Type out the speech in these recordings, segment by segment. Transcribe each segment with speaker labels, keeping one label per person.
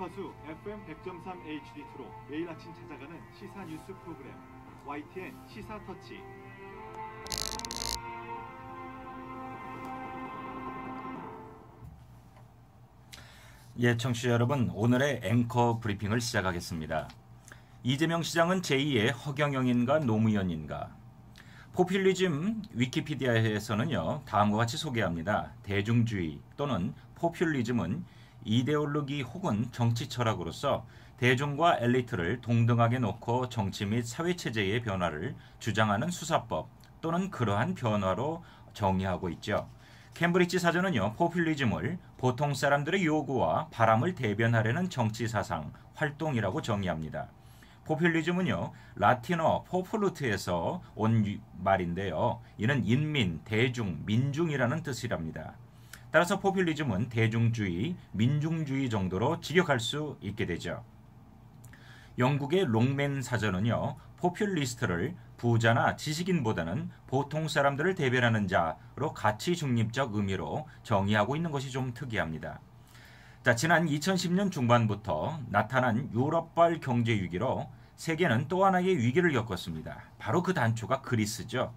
Speaker 1: 주파수 FM 100.3 HD2로 매일 아침 찾아가는 시사 뉴스 프로그램 YTN 시사터치.
Speaker 2: 예, 청취자 여러분, 오늘의 앵커 브리핑을 시작하겠습니다. 이재명 시장은 제2의 허경영인가 노무현인가? 포퓰리즘 위키피디아에서는요, 다음과 같이 소개합니다. 대중주의 또는 포퓰리즘은 이데올로기 혹은 정치 철학으로서 대중과 엘리트를 동등하게 놓고 정치 및 사회체제의 변화를 주장하는 수사법 또는 그러한 변화로 정의하고 있죠. 캠브리지 사전은요, 포퓰리즘을 보통 사람들의 요구와 바람을 대변하려는 정치 사상, 활동이라고 정의합니다. 포퓰리즘은요, 라틴어 포폴루트에서 온 말인데요. 이는 인민, 대중, 민중이라는 뜻이랍니다. 따라서 포퓰리즘은 대중주의, 민중주의 정도로 직역할 수 있게 되죠. 영국의 롱맨 사전은요, 포퓰리스트를 부자나 지식인보다는 보통 사람들을 대변하는 자로 가치 중립적 의미로 정의하고 있는 것이 좀 특이합니다. 자, 지난 2010년 중반부터 나타난 유럽발 경제 위기로 세계는 또 하나의 위기를 겪었습니다. 바로 그 단초가 그리스죠.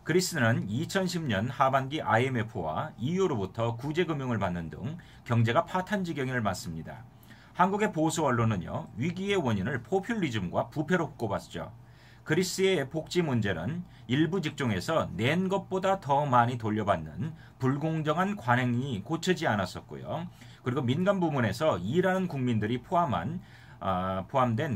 Speaker 2: 그리스는 2010년 하반기 IMF와 EU로부터 구제금융을 받는 등 경제가 파탄 지경을 맞습니다. 한국의 보수 언론은요, 위기의 원인을 포퓰리즘과 부패로 꼽았죠. 그리스의 복지 문제는 일부 직종에서 낸 것보다 더 많이 돌려받는 불공정한 관행이 고쳐지지 않았었고요. 그리고 민간 부문에서 일하는 국민들이 포함된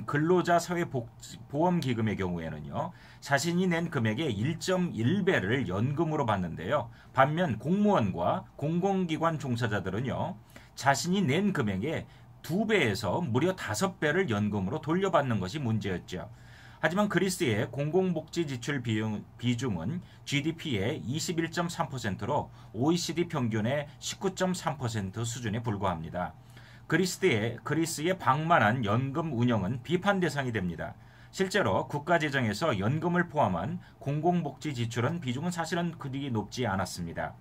Speaker 2: 근로자 사회보험기금의 경우에는요, 자신이 낸 금액의 1.1배를 연금으로 받는데요. 반면 공무원과 공공기관 종사자들은요, 자신이 낸 금액의 2배에서 무려 5배를 연금으로 돌려받는 것이 문제였죠. 하지만 그리스의 공공복지 지출 비중은 GDP의 21.3%로 OECD 평균의 19.3% 수준에 불과합니다. 그리스의 방만한 연금 운영은 비판 대상이 됩니다. 실제로 국가재정에서 연금을 포함한 공공복지 지출은 비중은 사실은 그리 높지 않았습니다.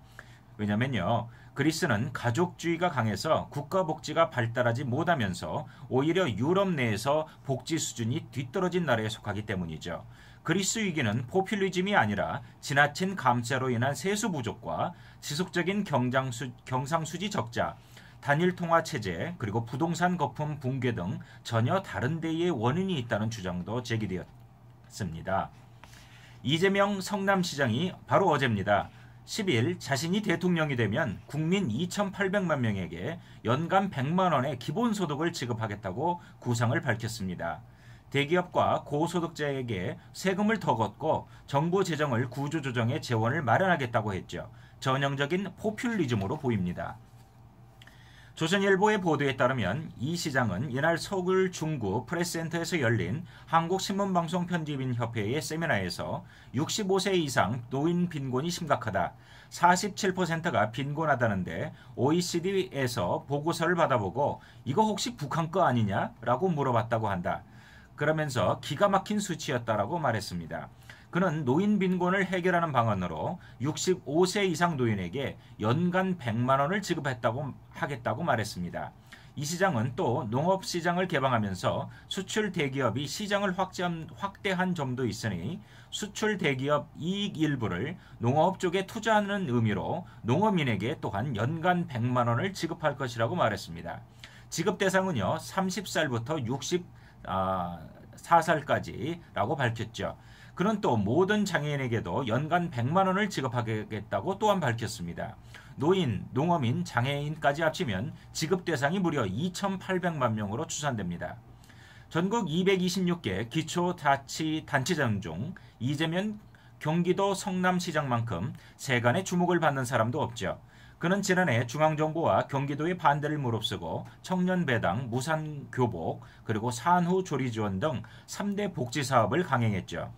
Speaker 2: 왜냐면요, 그리스는 가족주의가 강해서 국가복지가 발달하지 못하면서 오히려 유럽 내에서 복지 수준이 뒤떨어진 나라에 속하기 때문이죠. 그리스 위기는 포퓰리즘이 아니라 지나친 감세로 인한 세수 부족과 지속적인 경상수지 적자, 단일통화체제, 그리고 부동산 거품 붕괴 등 전혀 다른 데의 원인이 있다는 주장도 제기되었습니다. 이재명 성남시장이 바로 어제입니다. 10일 자신이 대통령이 되면 국민 2,800만 명에게 연간 100만 원의 기본소득을 지급하겠다고 구상을 밝혔습니다. 대기업과 고소득자에게 세금을 더 걷고 정부 재정을 구조조정해 재원을 마련하겠다고 했죠. 전형적인 포퓰리즘으로 보입니다. 조선일보의 보도에 따르면 이 시장은 이날 서울 중구 프레스센터에서 열린 한국신문방송편집인협회의 세미나에서 65세 이상 노인 빈곤이 심각하다, 47%가 빈곤하다는데 OECD에서 보고서를 받아보고 이거 혹시 북한 거 아니냐? 라고 물어봤다고 한다. 그러면서 기가 막힌 수치였다라고 말했습니다. 그는 노인 빈곤을 해결하는 방안으로 65세 이상 노인에게 연간 100만 원을 지급하겠다고 말했습니다. 이 시장은 또 농업시장을 개방하면서 수출 대기업이 시장을 확대한 점도 있으니 수출 대기업 이익 일부를 농업 쪽에 투자하는 의미로 농어민에게 또한 연간 100만 원을 지급할 것이라고 말했습니다. 지급 대상은요, 30살부터 64살까지라고 밝혔죠. 그는 또 모든 장애인에게도 연간 100만 원을 지급하겠다고 또한 밝혔습니다. 노인, 농어민, 장애인까지 합치면 지급 대상이 무려 2,800만 명으로 추산됩니다. 전국 226개 기초자치단체장 중 이재명 경기도 성남시장만큼 세간의 주목을 받는 사람도 없죠. 그는 지난해 중앙정부와 경기도의 반대를 무릅쓰고 청년배당, 무상교복, 그리고 산후조리 지원 등 3대 복지사업을 강행했죠.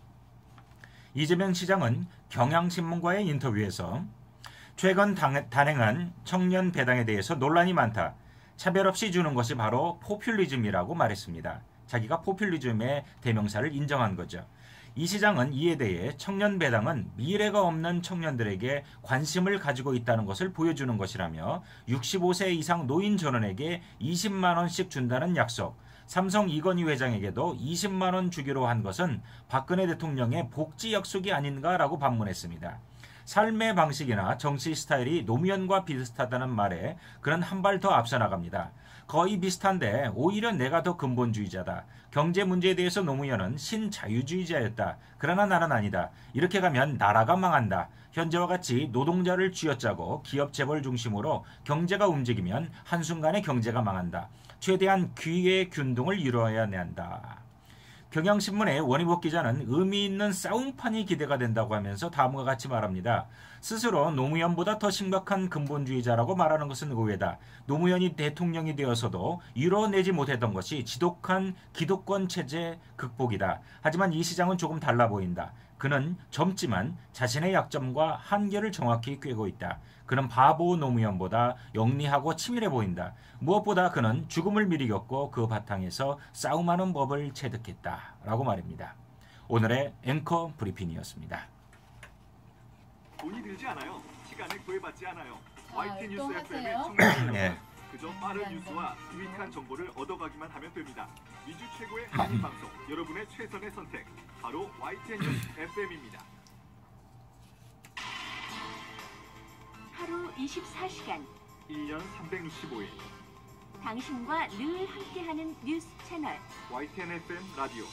Speaker 2: 이재명 시장은 경향신문과의 인터뷰에서 최근 단행한 청년배당에 대해서 논란이 많다. 차별 없이 주는 것이 바로 포퓰리즘이라고 말했습니다. 자기가 포퓰리즘의 대명사를 인정한 거죠. 이 시장은 이에 대해 청년 배당은 미래가 없는 청년들에게 관심을 가지고 있다는 것을 보여주는 것이라며 65세 이상 노인 전원에게 20만 원씩 준다는 약속, 삼성 이건희 회장에게도 20만 원 주기로 한 것은 박근혜 대통령의 복지 약속이 아닌가라고 반문했습니다. 삶의 방식이나 정치 스타일이 노무현과 비슷하다는 말에 그는 한 발 더 앞서 나갑니다. 거의 비슷한데 오히려 내가 더 근본주의자다. 경제 문제에 대해서 노무현은 신자유주의자였다. 그러나 나는 아니다. 이렇게 가면 나라가 망한다. 현재와 같이 노동자를 쥐어짜고 기업 재벌 중심으로 경제가 움직이면 한순간에 경제가 망한다. 최대한 기회 균등을 이루어야 한다. 경향신문의 원희복 기자는 의미 있는 싸움판이 기대가 된다고 하면서 다음과 같이 말합니다. 스스로 노무현보다 더 심각한 근본주의자라고 말하는 것은 의외다. 노무현이 대통령이 되어서도 이뤄내지 못했던 것이 지독한 기득권 체제 극복이다. 하지만 이 시장은 조금 달라 보인다. 그는 젊지만 자신의 약점과 한계를 정확히 꿰고 있다. 그는 바보 노무현보다 영리하고 치밀해 보인다. 무엇보다 그는 죽음을 미리 겪고 그 바탕에서 싸움하는 법을 체득했다. 라고 말입니다. 오늘의 앵커 브리핑이었습니다.
Speaker 1: 돈이 들지 않아요. 시간을 구애받지 않아요.
Speaker 3: 아,
Speaker 1: YTN 뉴스
Speaker 3: 또
Speaker 1: FM의
Speaker 3: 하세요?
Speaker 1: 청취자
Speaker 2: 네.
Speaker 1: 여러분, 그저 빠른 뉴스와 유익한 정보를 얻어가기만 하면 됩니다. 미주 최고의 한인 방송, 여러분의 최선의 선택, 바로 YTN 뉴스 FM입니다.
Speaker 4: 하루 24시간
Speaker 1: 1년 365일
Speaker 4: 당신과 늘 함께하는 뉴스 채널
Speaker 1: YTN FM 라디오.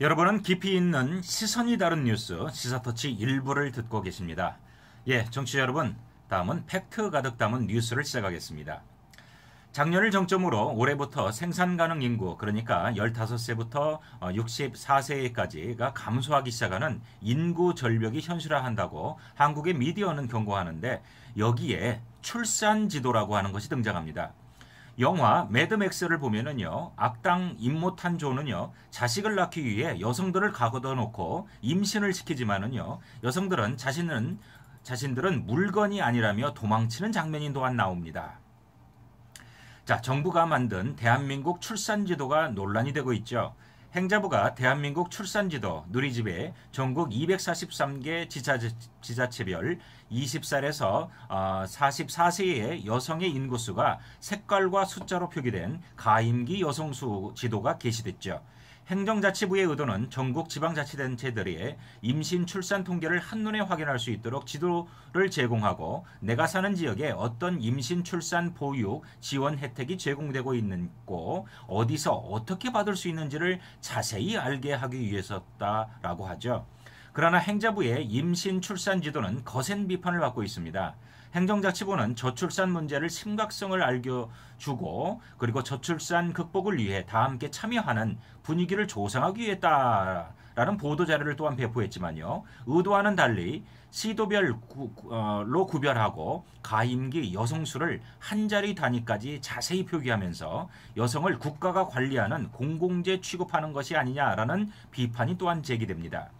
Speaker 2: 여러분은 깊이 있는 시선이 다른 뉴스 시사터치 일부를 듣고 계십니다. 예, 청취자 여러분, 다음은 팩트 가득 담은 뉴스를 시작하겠습니다. 작년을 정점으로 올해부터 생산 가능 인구, 그러니까 15세부터 64세까지가 감소하기 시작하는 인구 절벽이 현실화한다고 한국의 미디어는 경고하는데, 여기에 출산 지도라고 하는 것이 등장합니다. 영화 매드맥스를 보면은요, 악당 임모탄 조는요, 자식을 낳기 위해 여성들을 가둬놓고 임신을 시키지만은요, 여성들은 자신들은 물건이 아니라며 도망치는 장면이 또한 나옵니다. 자, 정부가 만든 대한민국 출산지도가 논란이 되고 있죠. 행자부가 대한민국 출산지도 누리집에 전국 243개 지자체별 20살에서 44세의 여성의 인구수가 색깔과 숫자로 표기된 가임기 여성수 지도가 게시됐죠. 행정자치부의 의도는 전국 지방자치단체들의 임신 출산 통계를 한눈에 확인할 수 있도록 지도를 제공하고 내가 사는 지역에 어떤 임신 출산 보육 지원 혜택이 제공되고 있고 어디서 어떻게 받을 수 있는지를 자세히 알게 하기 위해서다라고 하죠. 그러나 행자부의 임신 출산 지도는 거센 비판을 받고 있습니다. 행정자치부는 저출산 문제를 심각성을 알려주고 그리고 저출산 극복을 위해 다 함께 참여하는 분위기를 조성하기 위해다라는 보도자료를 또한 배포했지만요. 의도와는 달리 시도별로 구별하고 가임기 여성수를 한 자리 단위까지 자세히 표기하면서 여성을 국가가 관리하는 공공재 취급하는 것이 아니냐라는 비판이 또한 제기됩니다.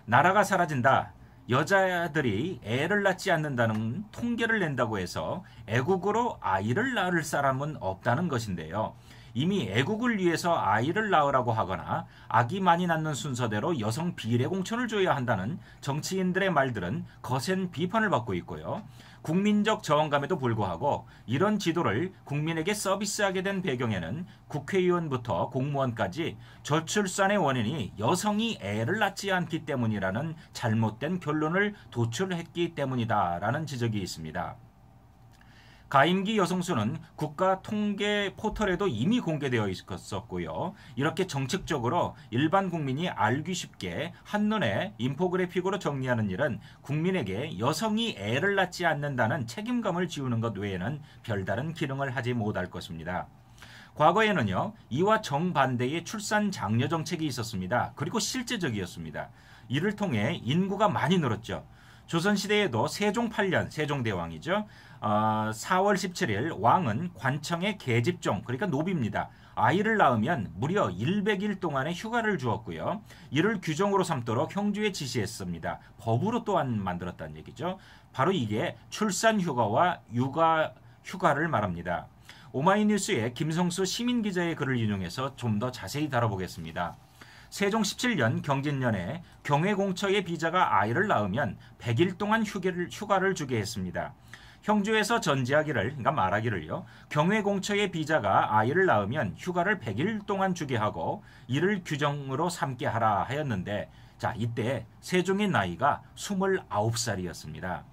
Speaker 2: 나라가 사라진다. 여자들이 애를 낳지 않는다는 통계를 낸다고 해서 애국으로 아이를 낳을 사람은 없다는 것인데요. 이미 애국을 위해서 아이를 낳으라고 하거나 아기 많이 낳는 순서대로 여성 비례 공천을 줘야 한다는 정치인들의 말들은 거센 비판을 받고 있고요. 국민적 저항감에도 불구하고 이런 지도를 국민에게 서비스하게 된 배경에는 국회의원부터 공무원까지 저출산의 원인이 여성이 애를 낳지 않기 때문이라는 잘못된 결론을 도출했기 때문이다라는 지적이 있습니다. 가임기 여성수는 국가 통계 포털에도 이미 공개되어 있었고요. 이렇게 정책적으로 일반 국민이 알기 쉽게 한눈에 인포그래픽으로 정리하는 일은 국민에게 여성이 애를 낳지 않는다는 책임감을 지우는 것 외에는 별다른 기능을 하지 못할 것입니다. 과거에는요, 이와 정반대의 출산 장려 정책이 있었습니다. 그리고 실제적이었습니다. 이를 통해 인구가 많이 늘었죠. 조선시대에도 세종 8년, 세종대왕이죠. 4월 17일 왕은 관청의 계집종, 그러니까 노비입니다. 아이를 낳으면 무려 100일 동안의 휴가를 주었고요. 이를 규정으로 삼도록 형주에 지시했습니다. 법으로 또한 만들었다는 얘기죠. 바로 이게 출산휴가와 육아휴가를 말합니다. 오마이뉴스의 김성수 시민기자의 글을 인용해서 좀 더 자세히 다뤄보겠습니다. 세종 17년 경진년에 경회공처의 비자가 아이를 낳으면 100일 동안 휴가를 주게 했습니다. 형주에서 전지하기를, 그러니까 말하기를요. 경회공처의 비자가 아이를 낳으면 휴가를 100일 동안 주게 하고 이를 규정으로 삼게 하라 하였는데, 자, 이때 세종의 나이가 29살이었습니다.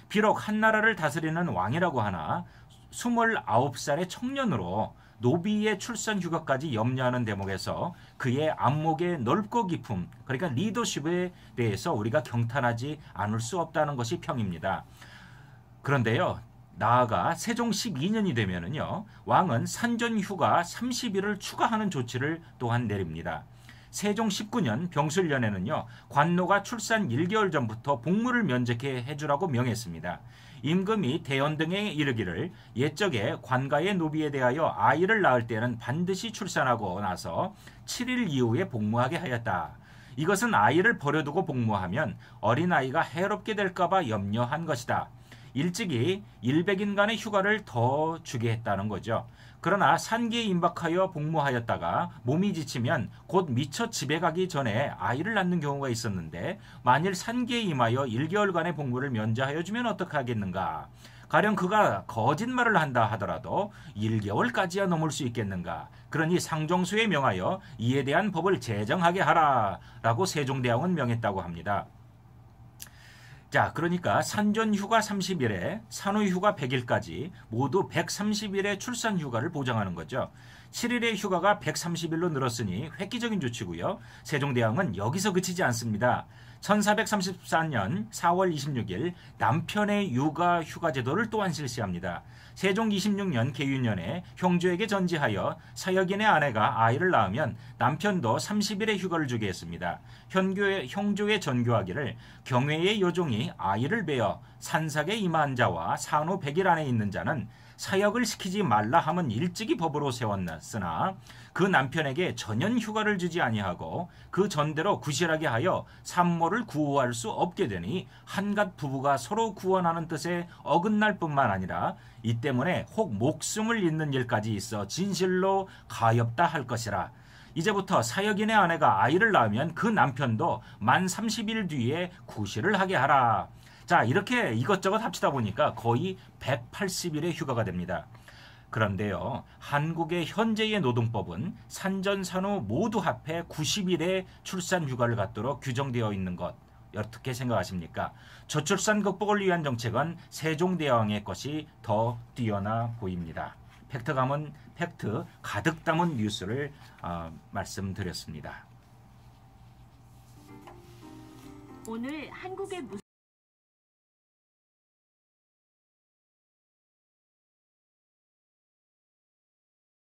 Speaker 2: 비록 한나라를 다스리는 왕이라고 하나 29살의 청년으로 노비의 출산 휴가까지 염려하는 대목에서 그의 안목의 넓고 깊음, 그러니까 리더십에 대해서 우리가 경탄하지 않을 수 없다는 것이 평입니다. 그런데요, 나아가 세종 12년이 되면은요, 왕은 산전휴가 30일을 추가하는 조치를 또한 내립니다. 세종 19년 병술년에는요, 관노가 출산 1개월 전부터 복무를 면제해 해주라고 명했습니다. 임금이 대연 등에 이르기를 옛적에 관가의 노비에 대하여 아이를 낳을 때는 반드시 출산하고 나서 7일 이후에 복무하게 하였다. 이것은 아이를 버려두고 복무하면 어린아이가 해롭게 될까봐 염려한 것이다. 일찍이 100인간의 휴가를 더 주게 했다는 거죠. 그러나 산기에 임박하여 복무하였다가 몸이 지치면 곧 미처 집에 가기 전에 아이를 낳는 경우가 있었는데, 만일 산기에 임하여 1개월간의 복무를 면제하여 주면 어떡하겠는가? 가령 그가 거짓말을 한다 하더라도 1개월까지야 넘을 수 있겠는가? 그러니 상종수에 명하여 이에 대한 법을 제정하게 하라 라고 세종대왕은 명했다고 합니다. 자, 그러니까 산전휴가 30일에 산후휴가 100일까지 모두 130일의 출산휴가를 보장하는 거죠. 7일의 휴가가 130일로 늘었으니 획기적인 조치고요. 세종대왕은 여기서 그치지 않습니다. 1434년 4월 26일 남편의 육아휴가 제도를 또한 실시합니다. 세종 26년 계윤년에 형주에게 전지하여 사역인의 아내가 아이를 낳으면 남편도 30일의 휴가를 주게 했습니다. 형주에 전교하기를 경외의 여종이 아이를 베어 산삭에 임한 자와 산후 100일 안에 있는 자는 사역을 시키지 말라 함은 일찍이 법으로 세웠으나 그 남편에게 전연 휴가를 주지 아니하고 그 전대로 구실하게 하여 산모를 구호할 수 없게 되니 한갓 부부가 서로 구원하는 뜻에 어긋날 뿐만 아니라 이 때문에 혹 목숨을 잃는 일까지 있어 진실로 가엾다 할 것이라. 이제부터 사역인의 아내가 아이를 낳으면 그 남편도 만 30일 뒤에 구실을 하게 하라. 자, 이렇게 이것저것 합치다 보니까 거의 180일의 휴가가 됩니다. 그런데요, 한국의 현재의 노동법은 산전 산후 모두 합해 90일의 출산 휴가를 갖도록 규정되어 있는 것, 어떻게 생각하십니까? 저출산 극복을 위한 정책은 세종대왕의 것이 더 뛰어나 보입니다. 팩트 가득 담은 뉴스를 말씀드렸습니다.
Speaker 4: 오늘 한국의